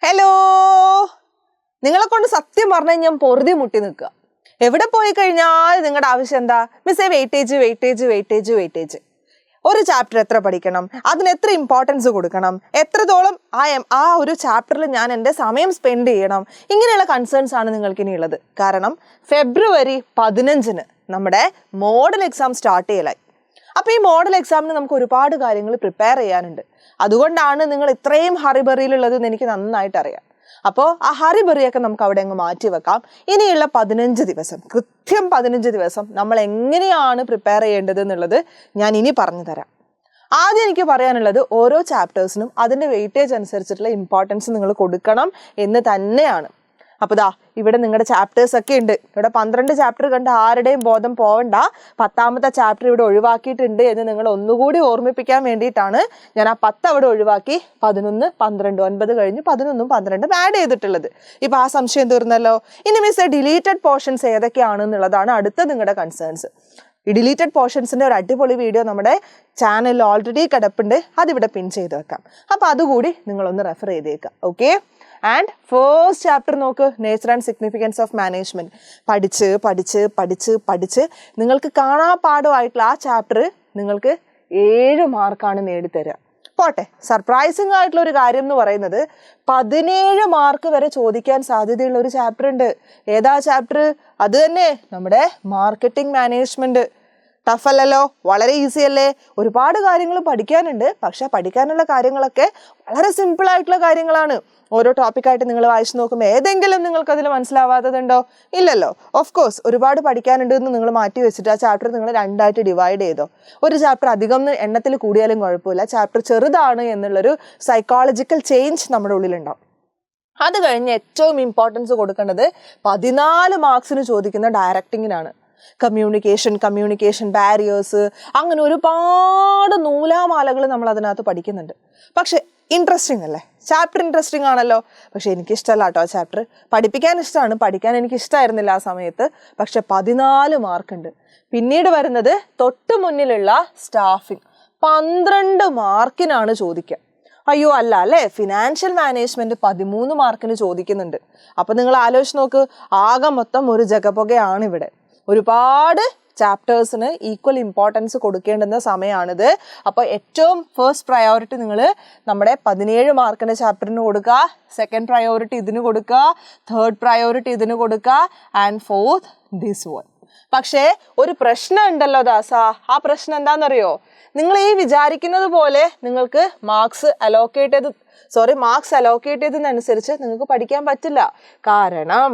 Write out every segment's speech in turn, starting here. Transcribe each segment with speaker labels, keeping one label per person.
Speaker 1: Hello, നിങ്ങളെ കൊണ്ട് സത്യം പറഞ്ഞാൽ ഞാൻ പൊറുതി മുട്ടി നിൽക്കുക. എവിടെ പോയി കഴിഞ്ഞാൽ നിങ്ങളുടെ ആവശ്യം എന്താ? മിസ്സേ വെയിറ്റേജ്. ഒരു ചാപ്റ്റർ എത്ര പഠിക്കണം, അതിന് എത്ര ഇമ്പോർട്ടൻസ് കൊടുക്കണം, എത്രത്തോളം ആ ഒരു ചാപ്റ്ററിൽ ഞാൻ എൻ്റെ സമയം സ്പെൻഡ് ചെയ്യണം, ഇങ്ങനെയുള്ള കൺസേൺസ് ആണ് നിങ്ങൾക്ക് ഇനി ഉള്ളത്. കാരണം ഫെബ്രുവരി 15 നമ്മുടെ മോഡൽ എക്സാം സ്റ്റാർട്ട് ചെയ്യലായി. അപ്പോൾ ഈ മോഡൽ എക്സാമിന് നമുക്ക് ഒരുപാട് കാര്യങ്ങൾ പ്രിപ്പയർ ചെയ്യാനുണ്ട്. അതുകൊണ്ടാണ് നിങ്ങൾ ഇത്രയും ഹറിബറിയിലുള്ളതെന്ന് എനിക്ക് നന്നായിട്ട് അറിയാം. അപ്പോൾ ആ ഹറിബറിയൊക്കെ നമുക്ക് അവിടെ അങ്ങ് മാറ്റി വെക്കാം. ഇനിയുള്ള 15 ദിവസം, കൃത്യം 15 ദിവസം നമ്മൾ എങ്ങനെയാണ് പ്രിപ്പയർ ചെയ്യേണ്ടത് എന്നുള്ളത് ഞാൻ ഇനി പറഞ്ഞു തരാം. ആദ്യം എനിക്ക് പറയാനുള്ളത്, ഓരോ ചാപ്റ്റേഴ്സിനും അതിൻ്റെ വെയിറ്റേജ് അനുസരിച്ചിട്ടുള്ള ഇമ്പോർട്ടൻസ് നിങ്ങൾ കൊടുക്കണം എന്ന് തന്നെയാണ്. അപ്പോൾ ദാ ഇവിടെ നിങ്ങളുടെ ചാപ്റ്റേഴ്സ് ഒക്കെ ഉണ്ട്. ഇവിടെ 12 ചാപ്റ്റർ കണ്ട് ആരുടെയും ബോധം പോവണ്ട. 10ാമത്തെ ചാപ്റ്റർ ഇവിടെ ഒഴിവാക്കിയിട്ടുണ്ട് എന്ന് നിങ്ങൾ ഒന്നുകൂടി ഓർമ്മിപ്പിക്കാൻ വേണ്ടിയിട്ടാണ് ഞാൻ ആ 10 അവിടെ ഒഴിവാക്കി 11, 12, 9 കഴിഞ്ഞ് 11ഉം 12ഉം ആഡ് ചെയ്തിട്ടുള്ളത്. ഇപ്പോൾ ആ സംശയം തീർന്നല്ലോ. ഇനി മിസ് ഡിലീറ്റഡ് പോർഷൻസ് ഏതൊക്കെയാണെന്നുള്ളതാണ് അടുത്ത നിങ്ങളുടെ കൺസേൺസ്. ഈ ഡിലീറ്റഡ് പോർഷൻസിൻ്റെ ഒരു അടിപൊളി വീഡിയോ നമ്മുടെ ചാനലിൽ ഓൾറെഡി കിടപ്പുണ്ട്. അതിവിടെ പിൻ ചെയ്ത് വെക്കാം. അപ്പോൾ അതുകൂടി നിങ്ങളൊന്ന് റെഫർ ചെയ്തേക്കാം. ഓക്കെ. ആൻഡ് ഫസ്റ്റ് ചാപ്റ്റർ നോക്ക്, nature and significance of management. പഠിച്ച് നിങ്ങൾക്ക് കാണാപ്പാഠമായിട്ടുള്ള ആ ചാപ്റ്റർ നിങ്ങൾക്ക് 7 മാർക്കാണ് നേടിത്തരിക. പോട്ടെ, സർപ്രൈസിങ് ആയിട്ടുള്ള ഒരു കാര്യം എന്ന് പറയുന്നത് 17 മാർക്ക് വരെ ചോദിക്കാൻ സാധ്യതയുള്ള ഒരു ചാപ്റ്റർ ഉണ്ട്. ഏതാ ചാപ്റ്റർ? അത് തന്നെ നമ്മുടെ മാർക്കറ്റിംഗ് മാനേജ്മെൻറ്റ്. ടഫ് അല്ലല്ലോ, വളരെ ഈസി അല്ലേ. ഒരുപാട് കാര്യങ്ങൾ പഠിക്കാനുണ്ട്. പക്ഷെ പഠിക്കാനുള്ള കാര്യങ്ങളൊക്കെ വളരെ സിമ്പിൾ ആയിട്ടുള്ള കാര്യങ്ങളാണ്. ഓരോ ടോപ്പിക്കായിട്ട് നിങ്ങൾ വായിച്ചു നോക്കുമ്പോൾ ഏതെങ്കിലും നിങ്ങൾക്ക് അതിൽ മനസ്സിലാവാത്തതുണ്ടോ? ഇല്ലല്ലോ. ഓഫ് കോഴ്സ് ഒരുപാട് പഠിക്കാനുണ്ട് എന്ന് നിങ്ങൾ മാറ്റി വെച്ചിട്ട് ആ ചാപ്റ്റർ നിങ്ങൾ 2ആയിട്ട് ഡിവൈഡ് ചെയ്തോ. ഒരു ചാപ്റ്റർ അധികം എണ്ണത്തിൽ കൂടിയാലും കുഴപ്പമില്ല, ചാപ്റ്റർ ചെറുതാണ് എന്നുള്ളൊരു സൈക്കോളജിക്കൽ ചേഞ്ച് നമ്മുടെ ഉള്ളിലുണ്ടാവും. അത് കഴിഞ്ഞ് ഏറ്റവും ഇമ്പോർട്ടൻസ് കൊടുക്കേണ്ടത് 14 മാർക്സിന് ചോദിക്കുന്ന ഡയറക്റ്റിങ്ങിനാണ്. കമ്മ്യൂണിക്കേഷൻ ബാരിയേഴ്സ്, അങ്ങനെ ഒരുപാട് നൂലാമാലകൾ നമ്മൾ അതിനകത്ത് പഠിക്കുന്നുണ്ട്. പക്ഷെ ഇൻട്രസ്റ്റിംഗ് അല്ലേ? ചാപ്റ്റർ ഇൻട്രസ്റ്റിംഗ് ആണല്ലോ. പക്ഷെ എനിക്കിഷ്ടമല്ല കേട്ടോ ആ ചാപ്റ്റർ. പഠിപ്പിക്കാൻ ഇഷ്ടമാണ്, പഠിക്കാൻ എനിക്ക് ഇഷ്ടമായിരുന്നില്ല ആ സമയത്ത്. പക്ഷെ 14 മാർക്കുണ്ട്. പിന്നീട് വരുന്നത് തൊട്ട് മുന്നിലുള്ള സ്റ്റാഫിംഗ്, 12 മാർക്കിനാണ് ചോദിക്കുക. അയ്യോ അല്ല അല്ലേ. ഫിനാൻഷ്യൽ മാനേജ്മെൻറ്റ് 13 മാർക്കിന് ചോദിക്കുന്നുണ്ട്. അപ്പം നിങ്ങൾ ആലോചിച്ച് നോക്ക്, ആകെ മൊത്തം ഒരു ജഗപുകയാണ് ഇവിടെ. ഒരുപാട് ചാപ്റ്റേഴ്സിന് ഈക്വൽ ഇമ്പോർട്ടൻസ് കൊടുക്കേണ്ടുന്ന സമയമാണിത്. അപ്പോൾ ഏറ്റവും ഫസ്റ്റ് പ്രയോറിറ്റി നിങ്ങൾ നമ്മുടെ 17 മാർക്കിൻ്റെ ചാപ്റ്ററിന് കൊടുക്കുക, സെക്കൻഡ് പ്രയോറിറ്റി ഇതിന് കൊടുക്കുക, തേർഡ് പ്രയോറിറ്റി ഇതിന് കൊടുക്കുക, ആൻഡ് ഫോർത്ത് ദിസ് വൺ. പക്ഷേ ഒരു പ്രശ്നം ഉണ്ടല്ലോ ദാസ. ആ പ്രശ്നം എന്താണെന്നറിയോ? നിങ്ങൾ ഈ വിചാരിക്കുന്നത് പോലെ നിങ്ങൾക്ക് മാർക്സ് അലോക്കേറ്റ് ചെയ്തതിനനുസരിച്ച് നിങ്ങൾക്ക് പഠിക്കാൻ പറ്റില്ല. കാരണം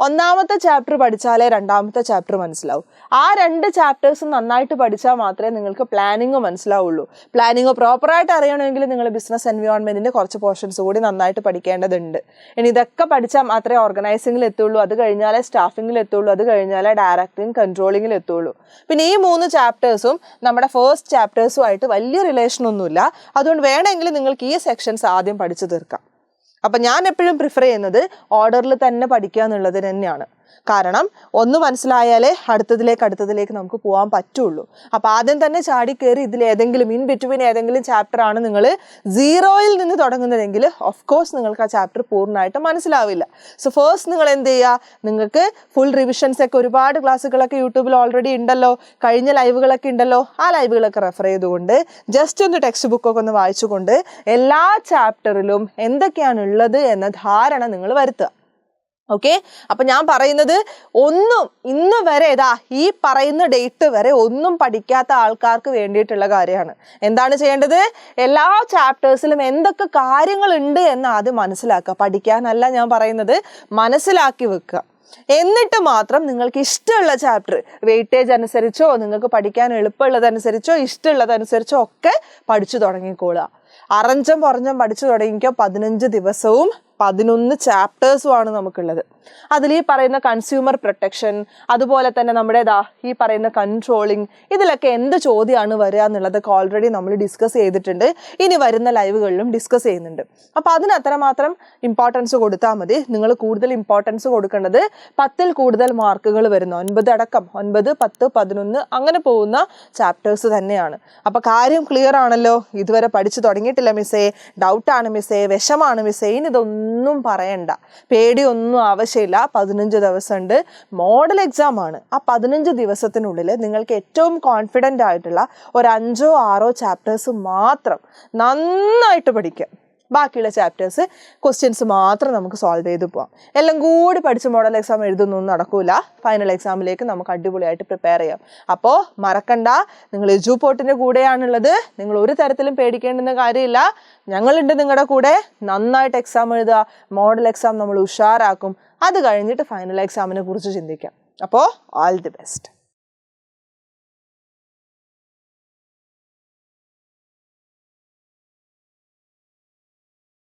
Speaker 1: 1ാമത്തെ ചാപ്റ്റർ പഠിച്ചാലേ 2ാമത്തെ ചാപ്റ്റർ മനസ്സിലാവും. ആ 2 ചാപ്റ്റേഴ്സും നന്നായിട്ട് പഠിച്ചാൽ മാത്രമേ നിങ്ങൾക്ക് പ്ലാനിങ് മനസ്സിലാവുള്ളൂ. പ്ലാനിങ് പ്രോപ്പറായിട്ട് അറിയണമെങ്കിൽ നിങ്ങൾ ബിസിനസ് എൻവയോൺമെൻറ്റിൻ്റെ കുറച്ച് പോർഷൻസ് കൂടി നന്നായിട്ട് പഠിക്കേണ്ടതുണ്ട്. ഇനി ഇതൊക്കെ പഠിച്ചാൽ മാത്രമേ ഓർഗനൈസിങ്ങിൽ എത്തുള്ളൂ, അത് കഴിഞ്ഞാലേ സ്റ്റാഫിങ്ങിൽ എത്തുള്ളൂ, അത് കഴിഞ്ഞാലേ ഡയറക്റ്റിംഗ് കൺട്രോളിങ്ങിൽ എത്തുള്ളൂ. പിന്നെ ഈ 3 ചാപ്റ്റേഴ്സും നമ്മുടെ ഫസ്റ്റ് ചാപ്റ്റേഴ്സുമായിട്ട് വലിയ റിലേഷൻ ഒന്നുമില്ല. അതുകൊണ്ട് വേണമെങ്കിൽ നിങ്ങൾക്ക് ഈ സെക്ഷൻസ് ആദ്യം പഠിച്ചു തീർക്കാം. അപ്പം ഞാൻ എപ്പോഴും പ്രിഫർ ചെയ്യുന്നത് ഓർഡറിൽ തന്നെ പഠിക്കുക എന്നുള്ളത് തന്നെയാണ്. കാരണം ഒന്ന് മനസ്സിലായാലേ അടുത്തതിലേക്ക് നമുക്ക് പോകാൻ പറ്റുള്ളൂ. അപ്പോൾ ആദ്യം തന്നെ ചാടി കയറി ഇതിലേതെങ്കിലും ഇൻ ബിറ്റ്വീൻ ഏതെങ്കിലും ചാപ്റ്ററാണ് നിങ്ങൾ 0യിൽ നിന്ന് തുടങ്ങുന്നതെങ്കിൽ ഓഫ് കോഴ്സ് നിങ്ങൾക്ക് ആ ചാപ്റ്റർ പൂർണ്ണമായിട്ട് മനസ്സിലാവില്ല. സോ ഫസ്റ്റ് നിങ്ങൾ എന്ത് ചെയ്യുക? നിങ്ങൾക്ക് ഫുൾ റിവിഷൻസ് ഒക്കെ ഒരുപാട് ക്ലാസ്സുകളൊക്കെ യൂട്യൂബിൽ ഓൾറെഡി ഉണ്ടല്ലോ, കഴിഞ്ഞ ലൈവുകളൊക്കെ ഉണ്ടല്ലോ. ആ ലൈവുകളൊക്കെ റെഫർ ചെയ്തുകൊണ്ട് ജസ്റ്റ് ഒന്ന് ടെക്സ്റ്റ് ബുക്കൊക്കെ ഒന്ന് വായിച്ചുകൊണ്ട് എല്ലാ ചാപ്റ്ററിലും എന്തൊക്കെയാണുള്ളത് എന്ന ധാരണ നിങ്ങൾ വരുത്തുക. ഓക്കെ. അപ്പം ഞാൻ പറയുന്നത്, ഇന്ന് വരെ ഈ പറയുന്ന ഡേറ്റ് വരെ ഒന്നും പഠിക്കാത്ത ആൾക്കാർക്ക് വേണ്ടിയിട്ടുള്ള കാര്യമാണ്. എന്താണ് ചെയ്യേണ്ടത്? എല്ലാ ചാപ്റ്റേഴ്സിലും എന്തൊക്കെ കാര്യങ്ങളുണ്ട് എന്ന് ആദ്യം മനസ്സിലാക്കുക. പഠിക്കാനല്ല ഞാൻ പറയുന്നത്, മനസ്സിലാക്കി വെക്കുക. എന്നിട്ട് മാത്രം നിങ്ങൾക്ക് ഇഷ്ടമുള്ള ചാപ്റ്റർ വെയിറ്റേജ് അനുസരിച്ചോ നിങ്ങൾക്ക് പഠിക്കാൻ എളുപ്പമുള്ളതനുസരിച്ചോ ഇഷ്ടമുള്ളതനുസരിച്ചോ ഒക്കെ പഠിച്ചു തുടങ്ങിക്കോളുക. അറഞ്ചം പുറഞ്ഞം പഠിച്ചു തുടങ്ങിക്കോ. 15 ദിവസവും 11 ചാപ്റ്റേഴ്സുമാണ് നമുക്കുള്ളത്. അതിൽ ഈ പറയുന്ന കൺസ്യൂമർ പ്രൊട്ടക്ഷൻ, അതുപോലെ തന്നെ നമ്മുടെ ഈ പറയുന്ന കൺട്രോളിങ്, ഇതിലൊക്കെ എന്ത് ചോദ്യമാണ് വരിക എന്നുള്ളതൊക്കെ ഓൾറെഡി നമ്മൾ ഡിസ്കസ് ചെയ്തിട്ടുണ്ട്. ഇനി വരുന്ന ലൈവുകളിലും ഡിസ്കസ് ചെയ്യുന്നുണ്ട്. അപ്പോൾ അതിന് അത്രമാത്രം ഇമ്പോർട്ടൻസ് കൊടുത്താൽ മതി. നിങ്ങൾ കൂടുതൽ ഇമ്പോർട്ടൻസ് കൊടുക്കേണ്ടത് 10ൽ കൂടുതൽ മാർക്കുകൾ വരുന്ന 9 അടക്കം 9, 10, 11 അങ്ങനെ പോകുന്ന ചാപ്റ്റേഴ്സ് തന്നെയാണ്. അപ്പോൾ കാര്യം ക്ലിയർ ആണല്ലോ? ഇതുവരെ പഠിച്ചു തുടങ്ങിയിട്ടില്ല മിസ്സേ, ഡൗട്ടാണ് മിസ്സേ, വിഷമാണ് മിസ്സേ, ഇനി ഇതൊന്നും പറയണ്ട, പേടിയൊന്നും ആവശ്യമില്ല. 15 ദിവസമുണ്ട്, മോഡൽ എക്സാം ആണ്. ആ 15 ദിവസത്തിനുള്ളിൽ നിങ്ങൾക്ക് ഏറ്റവും കോൺഫിഡൻ്റ് ആയിട്ടുള്ള ഒരു 5ഓ 6ഓ ചാപ്റ്റേഴ്സ് മാത്രം നന്നായിട്ട് പഠിക്കാം. ബാക്കിയുള്ള ചാപ്റ്റേഴ്സ് ക്വസ്റ്റ്യൻസ് മാത്രം നമുക്ക് സോൾവ് ചെയ്ത് പോവാം. എല്ലാം കൂടി പഠിച്ച് മോഡൽ എക്സാം എഴുതുന്നൊന്നും നടക്കൂല. ഫൈനൽ എക്സാമിലേക്ക് നമുക്ക് അടിപൊളിയായിട്ട് പ്രിപ്പയർ ചെയ്യാം. അപ്പോൾ മറക്കണ്ട, നിങ്ങൾ എജുപോർട്ടിൻ്റെ കൂടെയാണുള്ളത്. നിങ്ങൾ ഒരു തരത്തിലും പേടിക്കേണ്ടുന്ന കാര്യമില്ല. ഞങ്ങളുണ്ട് നിങ്ങളുടെ കൂടെ. നന്നായിട്ട് എക്സാം എഴുതുക. മോഡൽ എക്സാം നമ്മൾ ഉഷാറാക്കും. അത് കഴിഞ്ഞിട്ട് ഫൈനൽ എക്സാമിനെ കുറിച്ച് ചിന്തിക്കാം. അപ്പോൾ ഓൾ ദി ബെസ്റ്റ്.